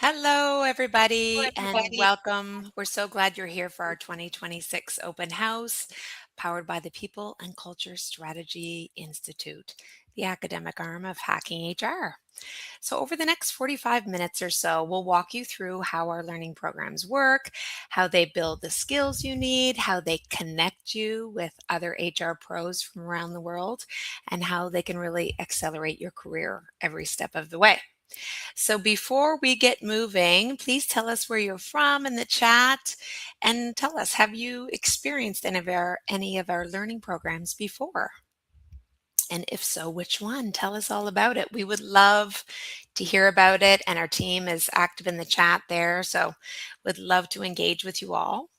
Hello, Hello, everybody, and everybody. welcome. We're so glad you're here for our 2026 open house, powered by the People and Culture Strategy Institute, the academic arm of Hacking HR. So, over the next 45 minutes or so, we'll walk you through how our learning programs work, how they build the skills you need, how they connect you with other HR pros from around the world, and how they can really accelerate your career every step of the way. So before we get moving, please tell us where you're from in the chat and tell us, have you experienced any of our learning programs before? And if so, which one? Tell us all about it. We would love to hear about it, and our team is active in the chat there, so would love to engage with you all.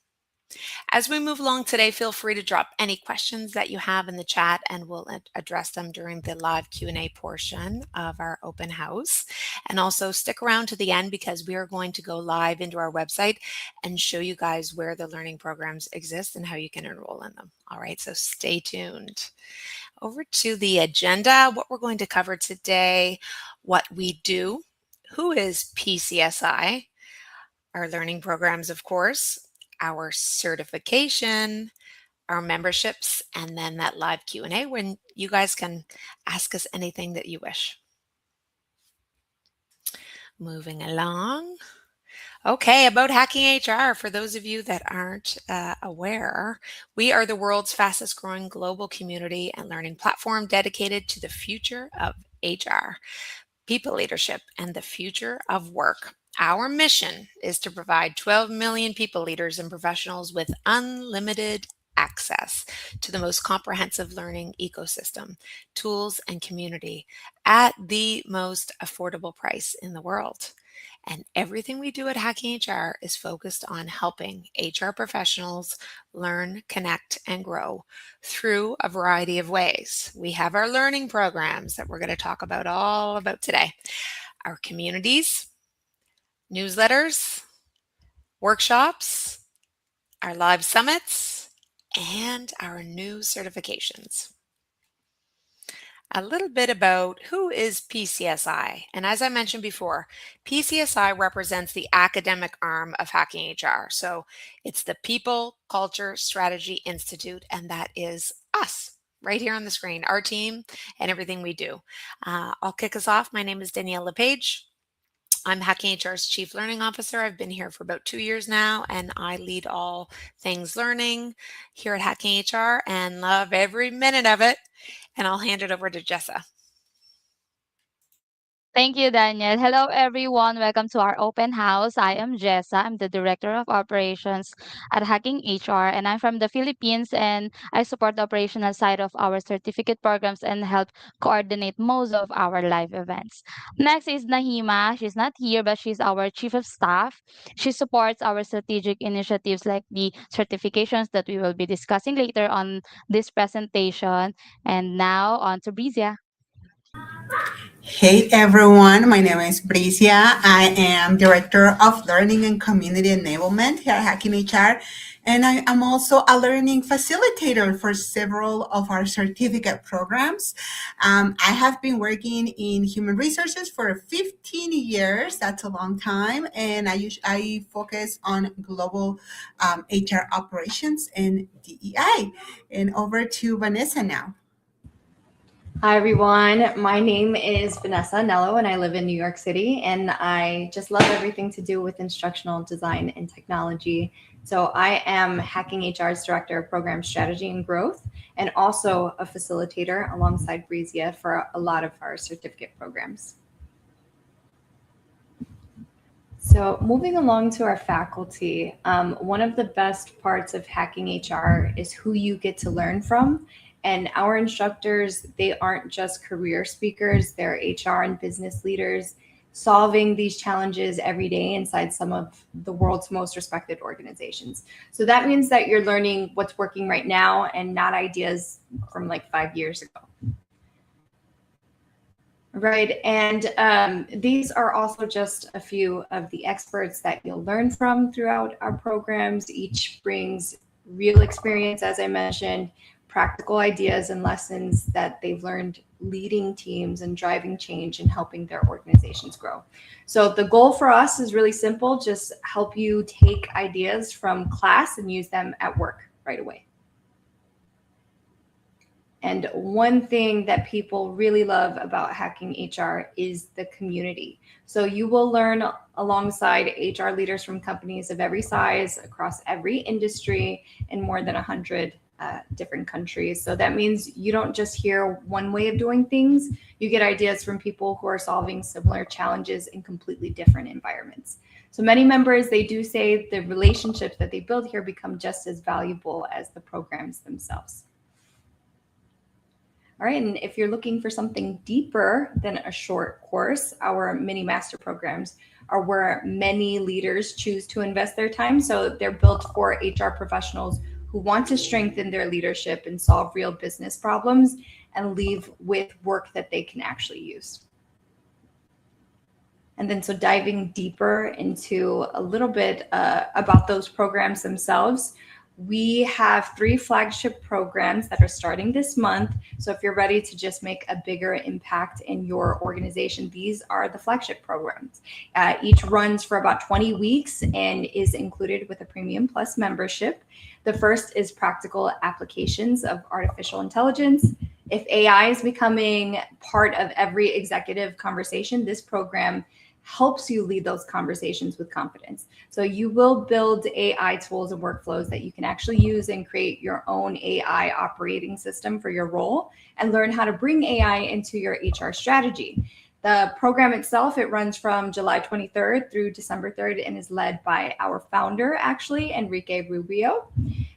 As we move along today, feel free to drop any questions that you have in the chat and we'll address them during the live Q&A portion of our open house. And also stick around to the end because we are going to go live into our website and show you guys where the learning programs exist and how you can enroll in them. All right, so stay tuned. Over to the agenda, what we're going to cover today, what we do, who is PCSI, our learning programs, of course, our certification, our memberships, and then that live Q&A when you guys can ask us anything that you wish. Moving along. Okay, about Hacking HR, for those of you that aren't aware, we are the world's fastest growing global community and learning platform dedicated to the future of HR, people leadership, and the future of work. Our mission is to provide 12 million people leaders and professionals with unlimited access to the most comprehensive learning ecosystem, tools, and community at the most affordable price in the world. And everything we do at Hacking HR is focused on helping HR professionals learn, connect, and grow through a variety of ways. We have our learning programs that we're going to talk about all about today, our communities, newsletters, workshops, our live summits, and our new certifications. A little bit about who is PCSI. And as I mentioned before, PCSI represents the academic arm of Hacking HR. So it's the People Culture Strategy Institute, and that is us right here on the screen, our team and everything we do. I'll kick us off. My name is Danielle LePage. I'm Hacking HR's Chief Learning Officer. I've been here for about 2 years now, and I lead all things learning here at Hacking HR and love every minute of it. And I'll hand it over to Jessa. Thank you, Daniel. Hello, everyone. Welcome to our open house. I am Jessa. I'm the Director of Operations at Hacking HR, and I'm from the Philippines, and I support the operational side of our certificate programs and help coordinate most of our live events. Next is Nahima. She's not here, but she's our Chief of Staff. She supports our strategic initiatives like the certifications that we will be discussing later on this presentation. And now on to Brizia. Hey everyone, my name is Bricia. I am Director of Learning and Community Enablement here at Hacking HR, and I am also a learning facilitator for several of our certificate programs. I have been working in human resources for 15 years. That's a long time, and I focus on global HR operations and DEI. And over to Vanessa now. Hi, everyone. My name is Vanessa Nello, and I live in New York City. And I just love everything to do with instructional design and technology. So I am Hacking HR's Director of Program Strategy and Growth, and also a facilitator alongside Brizia for a lot of our certificate programs. So moving along to our faculty, one of the best parts of Hacking HR is who you get to learn from. And our instructors, they aren't just career speakers, they're HR and business leaders solving these challenges every day inside some of the world's most respected organizations. So that means that you're learning what's working right now and not ideas from like 5 years ago. Right, and these are also just a few of the experts that you'll learn from throughout our programs. Each brings real experience, as I mentioned, practical ideas and lessons that they've learned leading teams and driving change and helping their organizations grow. So the goal for us is really simple, just help you take ideas from class and use them at work right away. And one thing that people really love about Hacking HR is the community. So you will learn alongside HR leaders from companies of every size across every industry in more than 100 different countries. So that means you don't just hear one way of doing things, you get ideas from people who are solving similar challenges in completely different environments. So many members, they do say the relationships that they build here become just as valuable as the programs themselves. All right, and if you're looking for something deeper than a short course, our mini master programs are where many leaders choose to invest their time. So they're built for HR professionals who want to strengthen their leadership and solve real business problems and leave with work that they can actually use. And then so diving deeper into a little bit about those programs themselves, we have 3 flagship programs that are starting this month. So if you're ready to just make a bigger impact in your organization, these are the flagship programs. Each runs for about 20 weeks and is included with a Premium Plus membership. The first is Practical Applications of Artificial Intelligence. If AI is becoming part of every executive conversation, this program helps you lead those conversations with confidence. So you will build AI tools and workflows that you can actually use and create your own AI operating system for your role and learn how to bring AI into your HR strategy. The program itself, it runs from July 23rd through December 3rd and is led by our founder, actually, Enrique Rubio.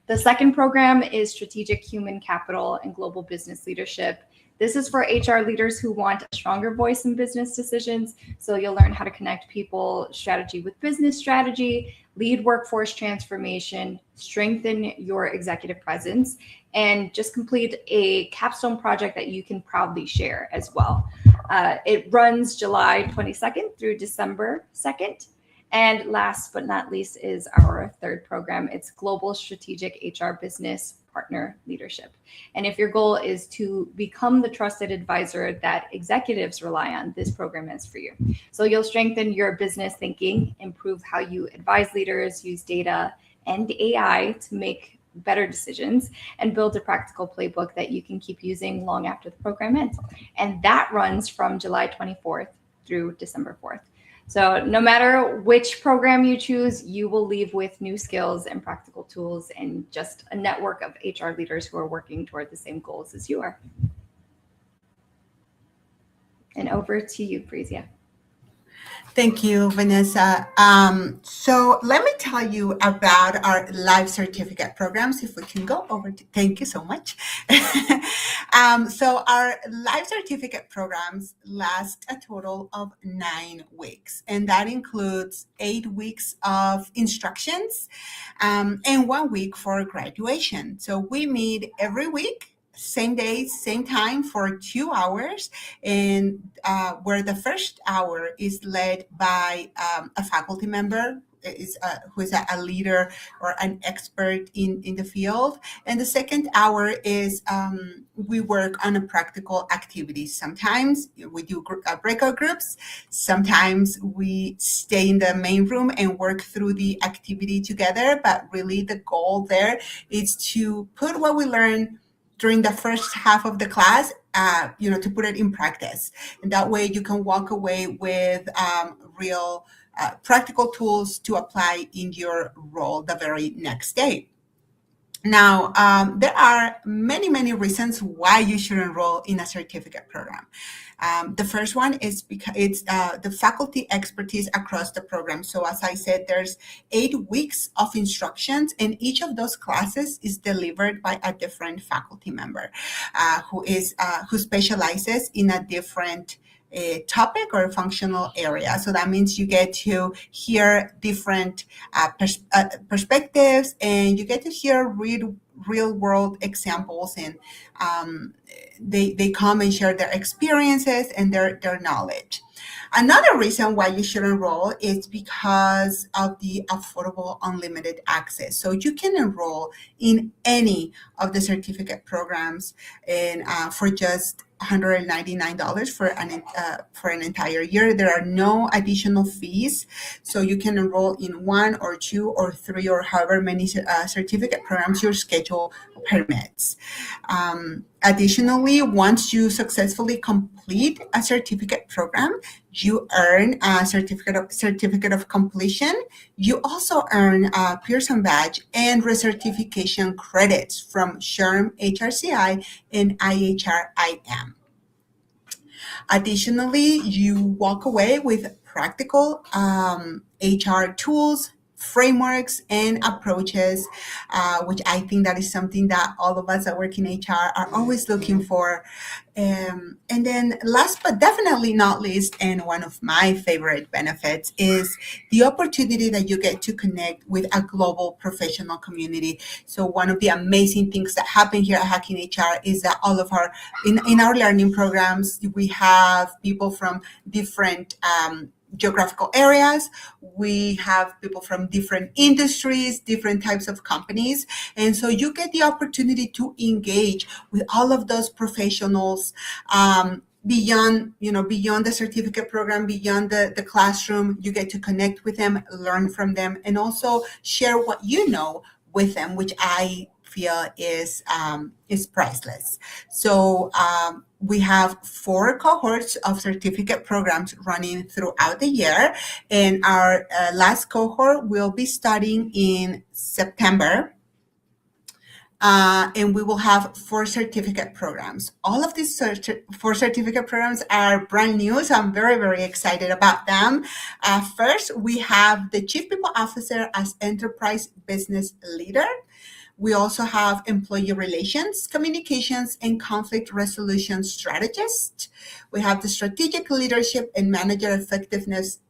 The second program is Strategic Human Capital and Global Business Leadership. This is for HR leaders who want a stronger voice in business decisions. So you'll learn how to connect people strategy with business strategy, lead workforce transformation, strengthen your executive presence, and just complete a capstone project that you can proudly share as well. It runs July 22nd through December 2nd. And last but not least is our third program. It's Global Strategic HR Business Partner Leadership. And if your goal is to become the trusted advisor that executives rely on, this program is for you. So you'll strengthen your business thinking, improve how you advise leaders, use data and AI to make better decisions, and build a practical playbook that you can keep using long after the program ends. And that runs from July 24th through December 4th. So no matter which program you choose, you will leave with new skills and practical tools and just a network of HR leaders who are working toward the same goals as you are. And over to you, Frisia. Thank you, Vanessa. So let me tell you about our live certificate programs. If we can go over to, thank you so much. So our live certificate programs last a total of 9 weeks, and that includes 8 weeks of instructions and 1 week for graduation. So we meet every week, same day, same time for 2 hours, and where the first hour is led by a faculty member who is a leader or an expert in the field. And the second hour is we work on a practical activity. Sometimes we do breakout groups. Sometimes we stay in the main room and work through the activity together. But really the goal there is to put what we learn during the first half of the class, to put it in practice. And that way you can walk away with real practical tools to apply in your role the very next day. Now, there are many, many reasons why you should enroll in a certificate program. The first one is because it's the faculty expertise across the program. So as I said, there's 8 weeks of instructions, and each of those classes is delivered by a different faculty member who specializes in a different topic or functional area. So that means you get to hear different perspectives, and you get to hear real world examples, and they come and share their experiences and their knowledge. Another reason why you should enroll is because of the affordable unlimited access. So you can enroll in any of the certificate programs and for just $199 for an entire year. There are no additional fees, so you can enroll in 1 or 2 or 3 or however many certificate programs your schedule permits. Additionally, once you successfully complete a certificate program, you earn a certificate of completion. You also earn a Pearson badge and recertification credits from SHRM HRCI and IHR-IM. Additionally, you walk away with practical HR tools, frameworks, and approaches, which I think that is something that all of us that work in HR are always looking for. And then last but definitely not least, and one of my favorite benefits, is the opportunity that you get to connect with a global professional community. So one of the amazing things that happen here at Hacking HR is that all of our, in our learning programs, we have people from different geographical areas. We have people from different industries, different types of companies. And so you get the opportunity to engage with all of those professionals beyond the certificate program, beyond the classroom. You get to connect with them, learn from them, and also share what you know with them, which I feel is priceless. So we have 4 cohorts of certificate programs running throughout the year, and our last cohort will be starting in September. And we will have 4 certificate programs. All of these 4 certificate programs are brand new, so I'm very, very excited about them. First, we have the Chief People Officer as Enterprise Business Leader. We also have Employee Relations, Communications, and Conflict Resolution Strategist. We have the Strategic Leadership and Manager Effectiveness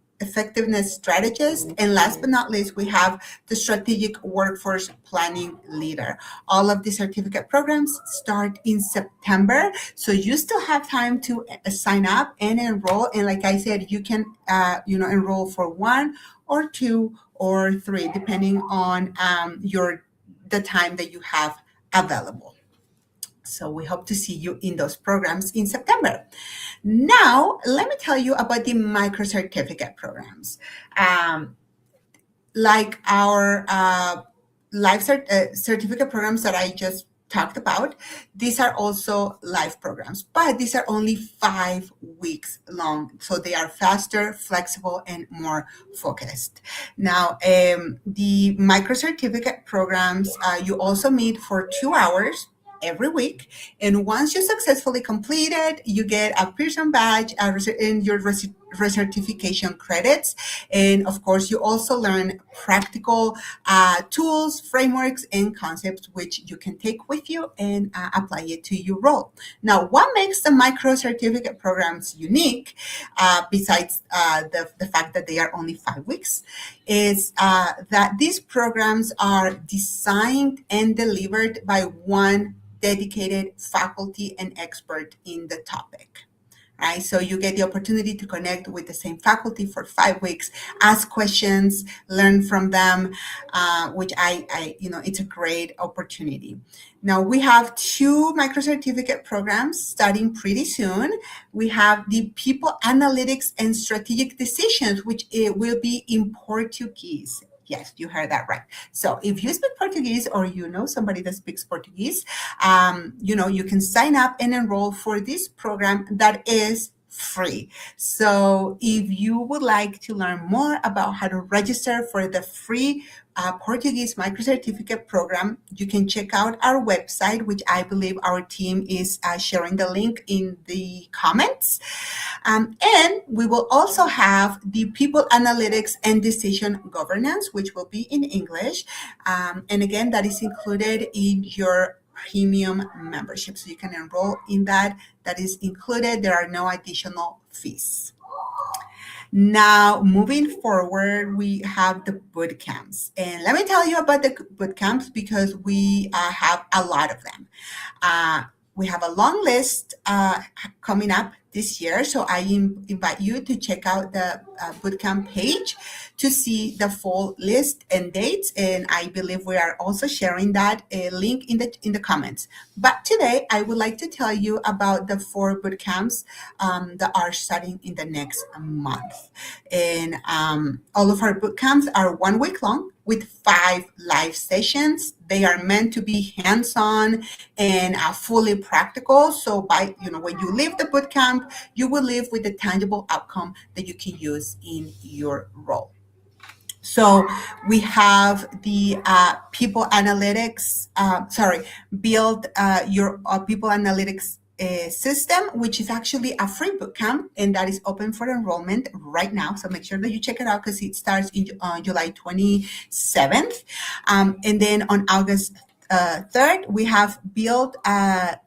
Strategist. And last but not least, we have the Strategic Workforce Planning Leader. All of the certificate programs start in September, so you still have time to sign up and enroll. And like I said, you can enroll for 1 or 2 or 3, depending on the time that you have available. So we hope to see you in those programs in September. Now, let me tell you about the micro certificate programs. Like our live certificate programs that I just talked about, these are also live programs, but these are only 5 weeks long. So they are faster, flexible, and more focused. Now, the micro certificate programs, you also meet for 2 hours every week. And once you successfully complete it, you get a Pearson badge and your recertification credits. And of course, you also learn practical tools, frameworks, and concepts which you can take with you and apply it to your role. Now, what makes the micro certificate programs unique, besides the fact that they are only 5 weeks, is that these programs are designed and delivered by one dedicated faculty and expert in the topic. Right? So you get the opportunity to connect with the same faculty for 5 weeks, ask questions, learn from them, which it's a great opportunity. Now we have 2 micro certificate programs starting pretty soon. We have the People Analytics and Strategic Decisions, which will be in Portuguese. Yes, you heard that right. So if you speak Portuguese or you know somebody that speaks Portuguese, you can sign up and enroll for this program that is free. So if you would like to learn more about how to register for the free Portuguese micro certificate program, you can check out our website, which I believe our team is sharing the link in the comments. And we will also have the People Analytics and Decision Governance, which will be in English. And again, that is included in your premium membership. So you can enroll in that. That is included. There are no additional fees. Now, moving forward, we have the boot camps. And let me tell you about the boot camps because we have a lot of them. we have a long list coming up this year. So I invite you to check out the bootcamp page to see the full list and dates. And I believe we are also sharing that link in the comments. But today I would like to tell you about the 4 bootcamps that are starting in the next month. And all of our bootcamps are 1 week long with 5 live sessions. They are meant to be hands-on and fully practical. So when you leave the bootcamp, you will leave with a tangible outcome that you can use in your role. So we have the people analytics, build your people analytics system, which is actually a free bootcamp, and that is open for enrollment right now. So make sure that you check it out because it starts on July 27th. And then on August 3rd, we have build your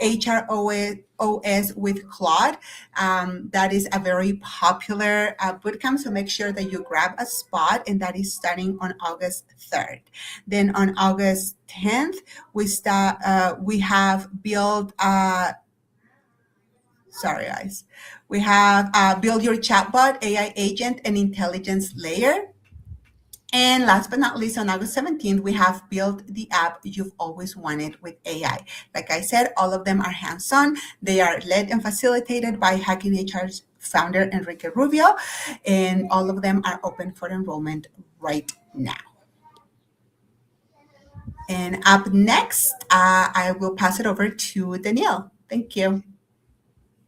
HROS with Claude. That is a very popular bootcamp, so make sure that you grab a spot, and that is starting on August 3rd. Then on August 10th, we have build build your chatbot, AI agent, and intelligence layer. And last but not least, on August 17th, we have built the app you've always wanted with AI. Like I said, all of them are hands-on. They are led and facilitated by Hacking HR's founder, Enrique Rubio, and all of them are open for enrollment right now. And up next, I will pass it over to Danielle. Thank you.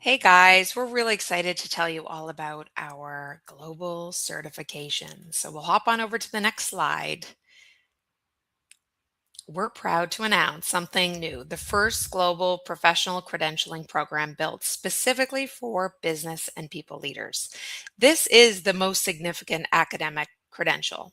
Hey guys, we're really excited to tell you all about our global certification. So we'll hop on over to the next slide. We're proud to announce something new, the first global professional credentialing program built specifically for business and people leaders. This is the most significant academic credential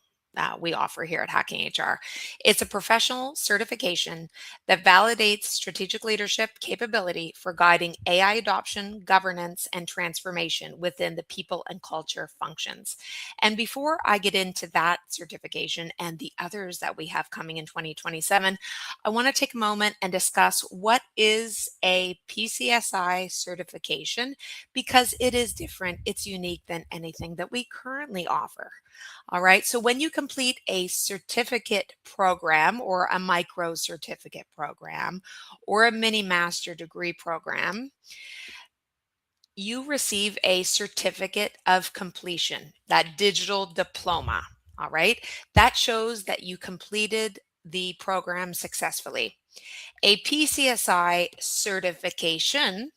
we offer here at Hacking HR. It's a professional certification that validates strategic leadership capability for guiding AI adoption, governance, and transformation within the people and culture functions. And before I get into that certification and the others that we have coming in 2027, I want to take a moment and discuss what is a PCSI certification, because it is different, it's unique than anything that we currently offer. All right, so when you complete a certificate program or a micro certificate program or a mini master degree program, you receive a certificate of completion, that digital diploma. All right, that shows that you completed the program successfully. A PCSI certification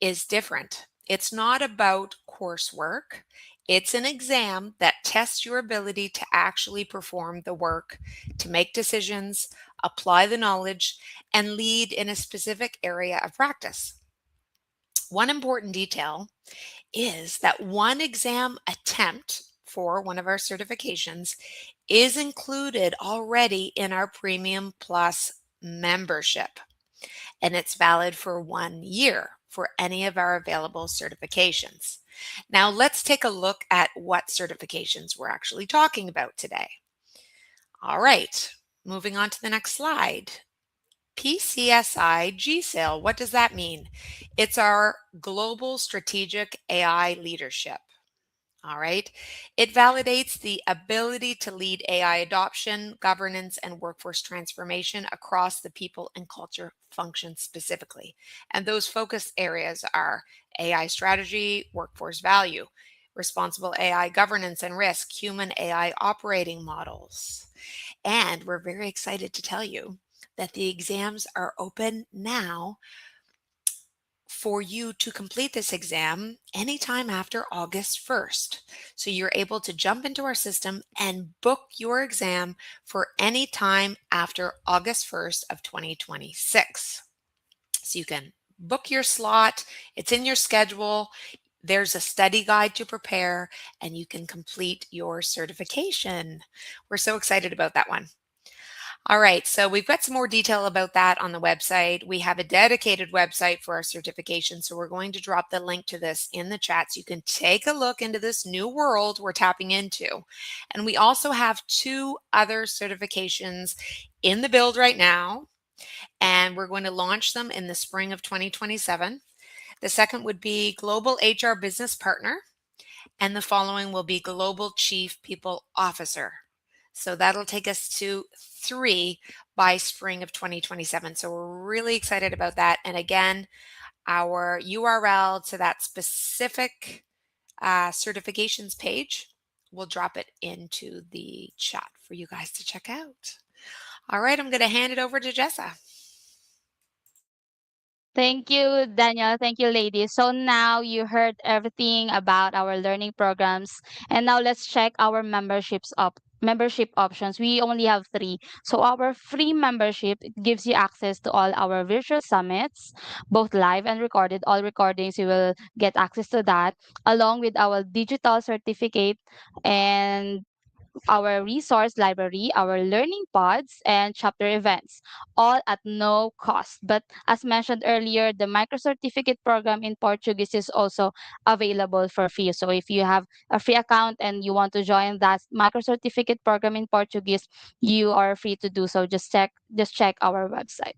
is different. It's not about coursework. It's an exam that tests your ability to actually perform the work, to make decisions, apply the knowledge, and lead in a specific area of practice. One important detail is that one exam attempt for one of our certifications is included already in our Premium Plus membership, and it's valid for 1 year for any of our available certifications. Now let's take a look at what certifications we're actually talking about today. All right, moving on to the next slide. PCSI GSAIL, what does that mean? It's our Global Strategic AI Leadership. All right. It validates the ability to lead AI adoption, governance, and workforce transformation across the people and culture function specifically. And those focus areas are AI strategy, workforce value, responsible AI governance and risk, human AI operating models. And we're very excited to tell you that the exams are open now for you to complete this exam anytime after August 1st. So you're able to jump into our system and book your exam for any time after August 1st of 2026. So you can book your slot, it's in your schedule, there's a study guide to prepare, and you can complete your certification. We're so excited about that one. All right, so we've got some more detail about that on the website. We have a dedicated website for our certification, so we're going to drop the link to this in the chat so you can take a look into this new world we're tapping into. And we also have 2 other certifications in the build right now, and we're going to launch them in the spring of 2027. The second would be Global HR Business Partner, and the following will be Global Chief People Officer. So that'll take us to 3 by spring of 2027. So we're really excited about that. And again, our URL to that specific certifications page, we'll drop it into the chat for you guys to check out. All right, I'm going to hand it over to Jessa. Thank you, Daniel. Thank you, ladies. So now you heard everything about our learning programs, and now let's check our membership options. We only have 3. So our free membership, it gives you access to all our virtual summits, both live and recorded. All recordings, you will get access to that, along with our digital certificate and our resource library, our learning pods, and chapter events, all at no cost. But as mentioned earlier, the micro certificate program in Portuguese is also available for free. So if you have a free account and you want to join that micro certificate program in Portuguese, you are free to do so. Just check our website.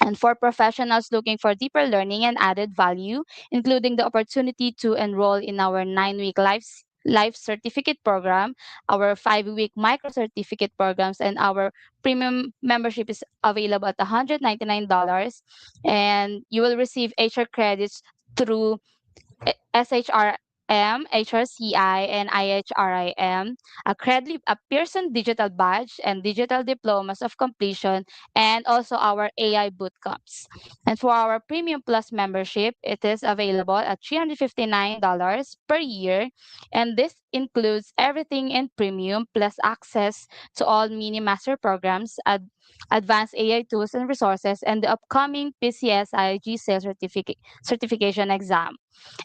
And for professionals looking for deeper learning and added value, including the opportunity to enroll in our 9-week life certificate program, our 5-week micro certificate programs, and our premium membership is available at $199. And you will receive HR credits through SHRM, HRCI, and IHRIM, a Pearson digital badge, and digital diplomas of completion, and also our AI boot camps. And for our Premium Plus membership, it is available at $359 per year, and this includes everything in Premium plus access to all mini master programs, advanced AI tools and resources, and the upcoming PCSI GSAIL certification exam.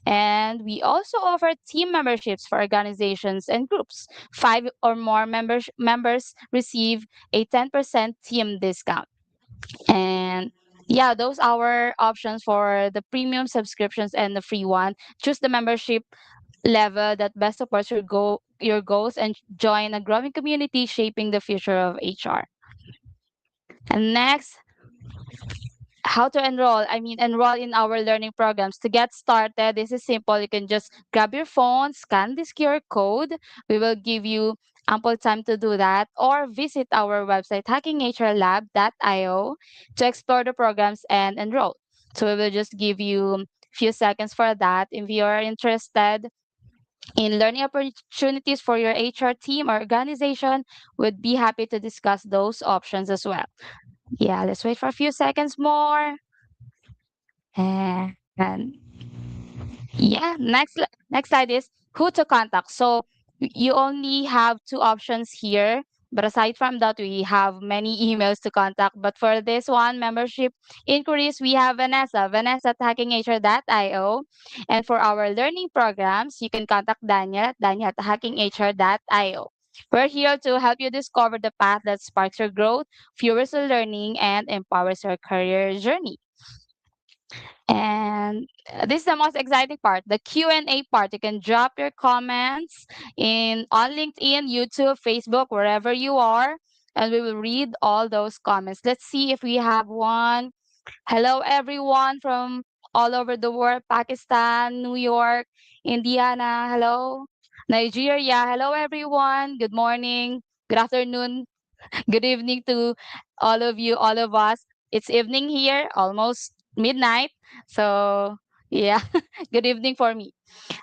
And we also offer team memberships for organizations and groups. 5 or more members receive a 10% team discount. And yeah, those are our options for the premium subscriptions and the free one. Choose the membership level that best supports your goals, and join a growing community shaping the future of HR. And next, how to enroll in our learning programs. To get started, this is simple. You can just grab your phone, scan this QR code. We will give you ample time to do that, or visit our website hackinghrlab.io to explore the programs and enroll. So we will just give you a few seconds for that. If you are interested in learning opportunities for your HR team or organization, we'd be happy to discuss those options as well. Yeah, let's wait for a few seconds more. And yeah, next slide is who to contact. So you only have 2 options here. But aside from that, we have many emails to contact. But for this one, membership inquiries, we have Vanessa at hackinghr.io. And for our learning programs, you can contact Daniel at hackinghr.io. We're here to help you discover the path that sparks your growth, fuels your learning, and empowers your career journey. And this is the most exciting part, the Q&A part. You can drop your comments on LinkedIn, YouTube, Facebook, wherever you are, and we will read all those comments. Let's see if we have one. Hello, everyone from all over the world: Pakistan, New York, Indiana. Hello, Nigeria. Hello, everyone. Good morning, good afternoon, good evening to all of you, all of us. It's evening here, almost midnight. So, yeah, good evening for me.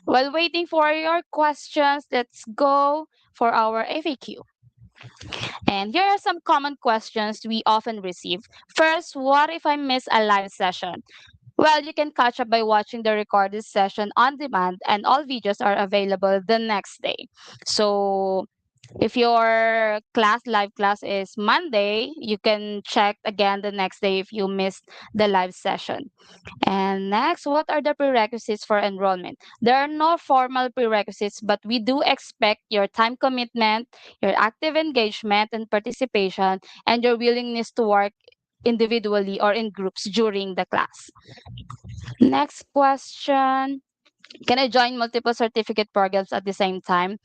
While waiting for your questions, let's go for our FAQ. And here are some common questions we often receive. First, what if I miss a live session? Well, you can catch up by watching the recorded session on demand, and all videos are available the next day. So If your live class is Monday, you can check again the next day if you missed the live session. And next, what are the prerequisites for enrollment? There are no formal prerequisites, but we do expect your time commitment, your active engagement and participation, and your willingness to work individually or in groups during the class. Next question. Can I join multiple certificate programs at the same time?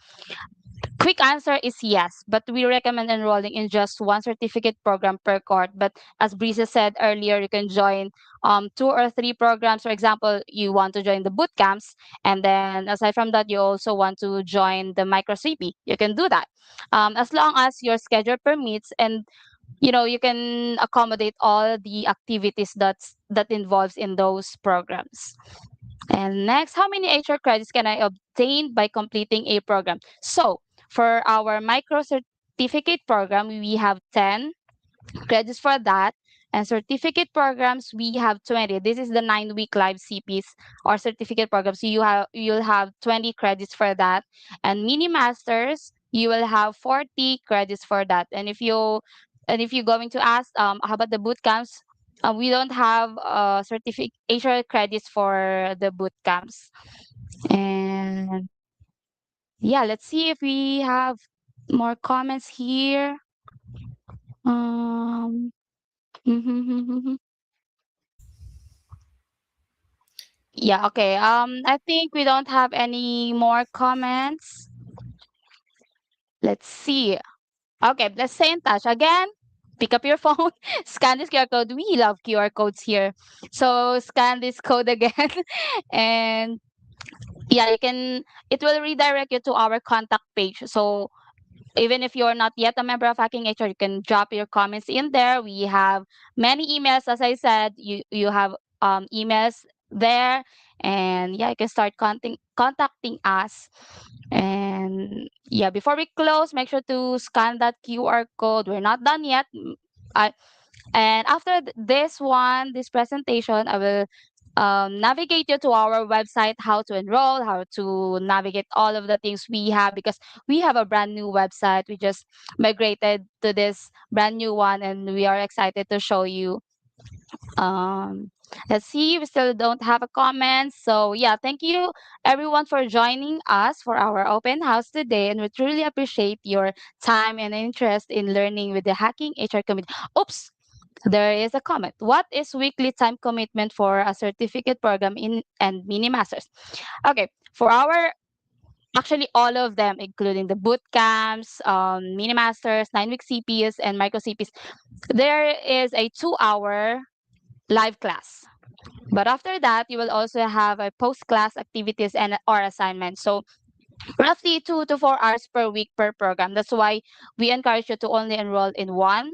Quick answer is yes, but we recommend enrolling in just one certificate program per cohort. But as Brisa said earlier, you can join 2 or 3 programs. For example, you want to join the boot camps, and then aside from that, you also want to join the micro CP. You can do that as long as your schedule permits, and you can accommodate all the activities that involves in those programs. And next, how many HR credits can I obtain by completing a program? So, for our micro certificate program, we have 10 credits for that. And certificate programs, we have 20. This is the 9-week live CPs or certificate programs. So you'll have 20 credits for that. And mini masters, you will have 40 credits for that. And if you're going to ask, how about the boot camps? We don't have certification credits for the boot camps. And yeah, let's see if we have more comments here. Um, yeah, okay. I think we don't have any more comments. Let's see. Okay, let's stay in touch. Again, pick up your phone, scan this QR code. We love QR codes here. So scan this code again. And yeah, it will redirect you to our contact page. So even if you're not yet a member of Hacking HR, you can drop your comments in there. We have many emails, as I said. You have emails there, and yeah, you can start contacting us. And yeah, before we close, make sure to scan that QR code. We're not done yet. I, and after this presentation, I will navigate you to our website, how to enroll, how to navigate all of the things we have, because we have a brand new website. We just migrated to this brand new one, and we are excited to show you. Um, let's see, we still don't have a comment. So yeah, thank you everyone for joining us for our open house today, and we truly appreciate your time and interest in learning with the Hacking HR community. Oops, there is a comment. What is weekly time commitment for a certificate program in and mini masters? Okay, for our actually all of them, including the boot camps, mini masters, 9-week CPs, and micro CPs, there is a 2-hour live class. But after that, you will also have a post-class activities and or assignments. So roughly 2 to 4 hours per week per program. That's why we encourage you to only enroll in one,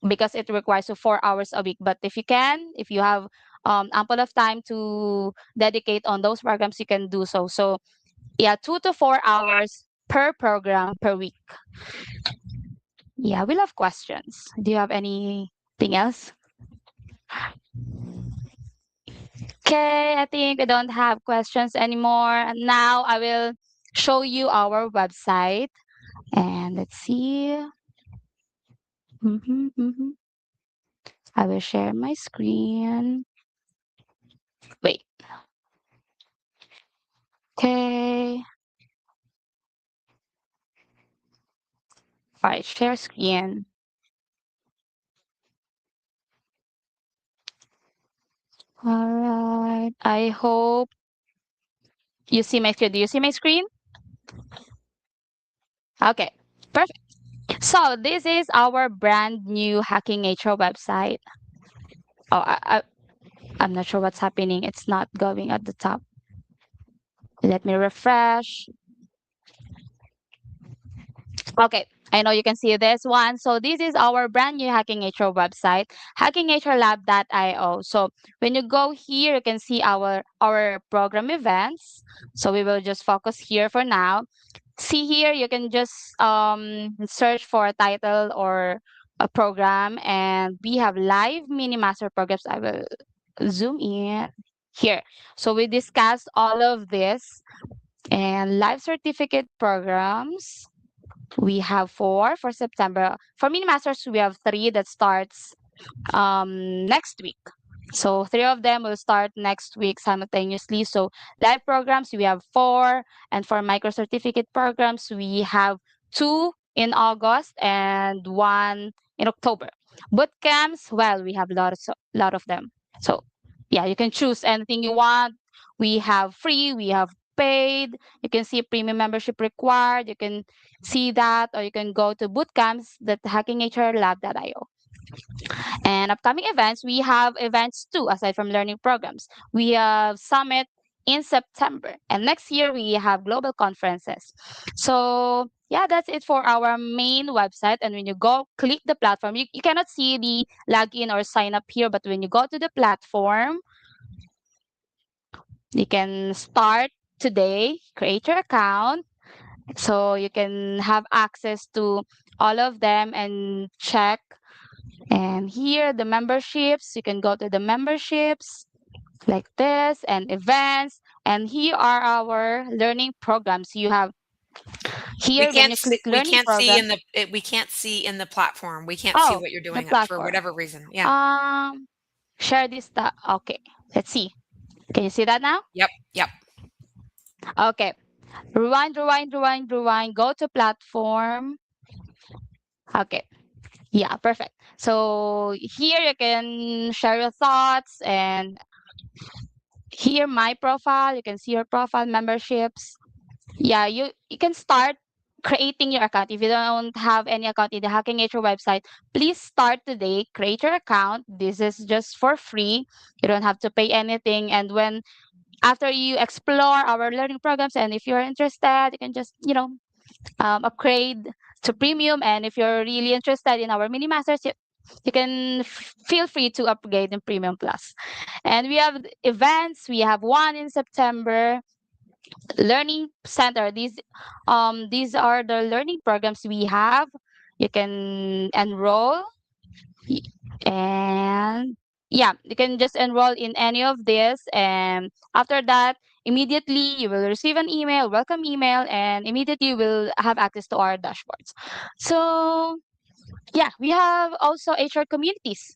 because it requires you 4 hours a week. But if you have ample of time to dedicate on those programs, you can do so. So yeah, 2 to 4 hours per program per week. Yeah, we love questions. Do you have anything else? Okay, I think we don't have questions anymore. And now I will show you our website. And let's see. I will share my screen. Wait. Okay. All right, share screen. All right. I hope you see my screen. Do you see my screen? Okay, perfect. So this is our brand new Hacking HR website. Oh, I'm not sure what's happening. It's not going at the top. Let me refresh. Okay, I know you can see this one. So this is our brand new Hacking HR website, hackinghrlab.io. So when you go here, you can see our program events. So we will just focus here for now. See here, you can just search for a title or a program, and we have live mini master programs. I will zoom in here. So we discussed all of this, and live certificate programs. We have 4 for September. For mini masters, we have 3 that starts next week. So 3 of them will start next week simultaneously. So live programs, we have 4. And for micro certificate programs, we have 2 in August and 1 in October. Boot camps, well, we have lot of them. So yeah, you can choose anything you want. We have free, we have paid. You can see premium membership required. You can see that, or you can go to bootcamps.hackinghrlab.io. And upcoming events, we have events too, aside from learning programs. We have Summit in September. And next year, we have global conferences. So, yeah, that's it for our main website. And when you go click the platform, you cannot see the login or sign up here. But when you go to the platform, you can start today, create your account. So you can have access to all of them and check. And here, the memberships, you can go to the memberships like this and events. And here are our learning programs. You have here when you click we learning can't see program. we can't see in the platform. We can't see Oh, what you're the doing for platform. whatever reason. Yeah. Share this stuff. Okay, let's see. Can you see that now? Yep. Yep. Okay. Rewind. Go to platform. Okay. Yeah, perfect. So here you can share your thoughts, and here my profile, you can see your profile memberships. Yeah, you can start creating your account. If you don't have any account in the Hacking HR website, please start today. Create your account. This is just for free. You don't have to pay anything. And when after you explore our learning programs, and if you're interested, you can just upgrade to premium. And if you're really interested in our mini masters, you can feel free to upgrade in premium plus. And we have events. We have one in September. Learning center, these are the learning programs we have. You can enroll, and yeah, you can just enroll in any of this, and after that, immediately you will receive an email, welcome email, and immediately you will have access to our dashboards. So yeah, we have also HR communities.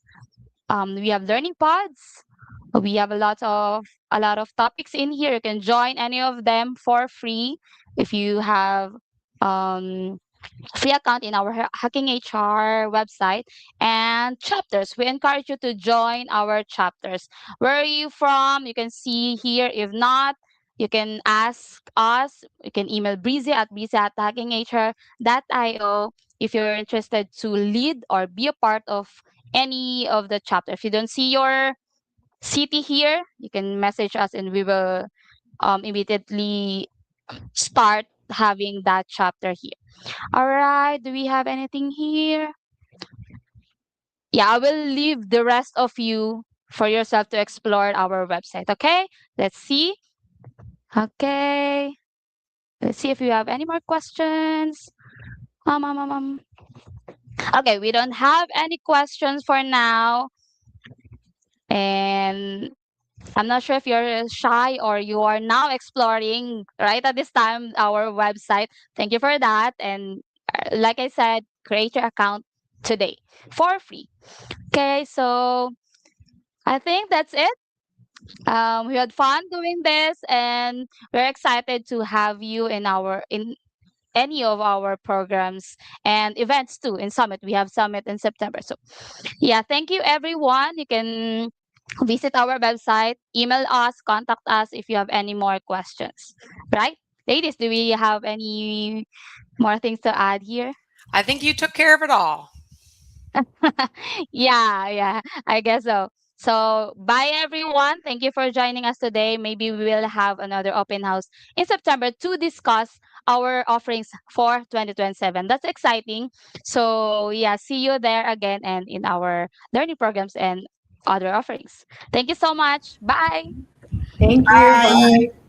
We have learning pods. We have a lot of topics in here. You can join any of them for free if you have free account in our Hacking HR website. And chapters, we encourage you to join our chapters. Where are you from? You can see here. If not, you can ask us. You can email breezy@hackinghr.io if you're interested to lead or be a part of any of the chapter. If you don't see your city here, you can message us and we will immediately start having that chapter here. All right, do we have anything here? Yeah, I will leave the rest of you for yourself to explore our website. Okay, let's see. Okay, let's see if you have any more questions. Okay, we don't have any questions for now. And I'm not sure if you're shy or you are now exploring right at this time our website. Thank you for that. And like I said, create your account today for free. Okay, so I think that's it. We had fun doing this, and we're excited to have you in any of our programs and events too. In Summit, we have Summit in September. So yeah, thank you everyone. You can visit our website, email us, contact us if you have any more questions. Right? Ladies, do we have any more things to add here? I think you took care of it all. Yeah, I guess so. So, bye everyone. Thank you for joining us today. Maybe we will have another open house in September to discuss our offerings for 2027. That's exciting. So, yeah, see you there again and in our learning programs and other offerings. Thank you so much. Bye. Thank you. Bye. Bye.